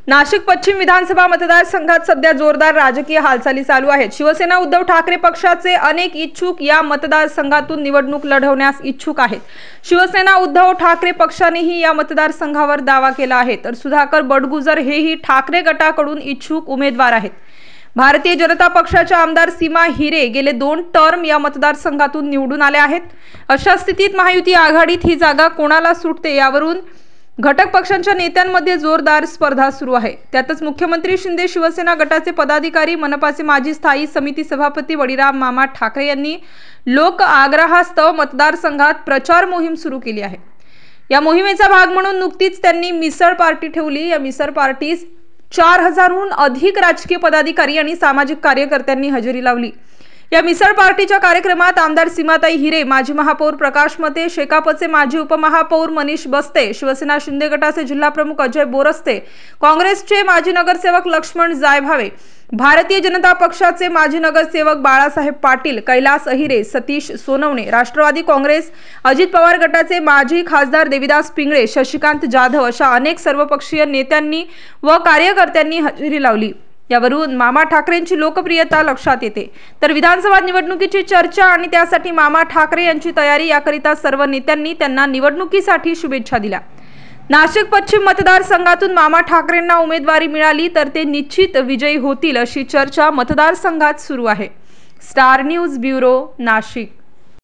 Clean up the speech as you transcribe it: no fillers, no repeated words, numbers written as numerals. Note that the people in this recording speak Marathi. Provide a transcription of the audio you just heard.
नाशिक पश्चिम विधानसभा मतदारसंघात सध्या जोरदार राजकीय हालचाली चालू आहेत। शिवसेना उद्धव ठाकरे पक्षाचे अनेक इच्छुक या मतदारसंघातून निवडणूक लढवण्यास इच्छुक आहेत। शिवसेना उद्धव ठाकरे पक्षानेही या मतदारसंघावर दावा केला आहे, तर सुधाकर बडगुजर हेही ठाकरे गटाकडून इच्छुक उमेदवार आहेत। भारतीय जनता पक्षाच्या आमदार सीमा हिरे गेले 2 टर्म या मतदारसंघातून निवडून आले आहेत। अशा स्थितीत महायुती आघाडीत ही जागा कोणाला सुटते यावरून घटक पक्षांच्या नेत्यांमध्ये जोरदार स्पर्धा सुरू आहे। त्यातच मुख्यमंत्री शिंदे शिवसेना गटाचे पदाधिकारी, मनपाचे माजी स्थायी समिती सभापती वडिराम मामा ठाकरे यांनी लोक आग्रहास्तव मतदारसंघात प्रचार मोहीम सुरू केली आहे। या मोहिमेचा भाग म्हणून नुकतीच त्यांनी मिसळ पार्टी ठेवली। या मिसळ पार्टीस 4000हून अधिक राजकीय पदाधिकारी आणि सामाजिक कार्यकर्त्यांनी हजेरी लावली। या मिसळ पार्टीच्या कार्यक्रमात आमदार सीमाताई हिरे, माजी महापौर प्रकाश मते, शेकापचे माजी उपमहापौर मनीष बस्ते, शिवसेना शिंदे गटाचे जिल्हा प्रमुख अजय बोरस्ते, काँग्रेसचे माजी नगरसेवक लक्ष्मण जायभावे, भारतीय जनता पक्षाचे माजी नगरसेवक बाळासाहेब पाटील, कैलास अहिरे, सतीश सोनवणे, राष्ट्रवादी काँग्रेस, अजित पवार गटाचे माजी खासदार देविदास पिंगळे, शशिकांत जाधव अशा अनेक सर्वपक्षीय नेत्यांनी व कार्यकर्त्यांनी हजेरी लावली। यावरून मामा ठाकरेंची लोकप्रियता लक्षात येते। तर विधानसभा निवडणुकीची चर्चा आणि त्यासाठी मामा ठाकरे यांची तयारी याकरिता सर्व नेत्यांनी त्यांना निवडणुकीसाठी शुभेच्छा दिल्या। नाशिक पश्चिम मतदारसंघातून मामा ठाकरेंना उमेदवारी मिळाली तर ते निश्चित विजयी होतील अशी चर्चा मतदारसंघात सुरू आहे। Star news bureau, Nashik.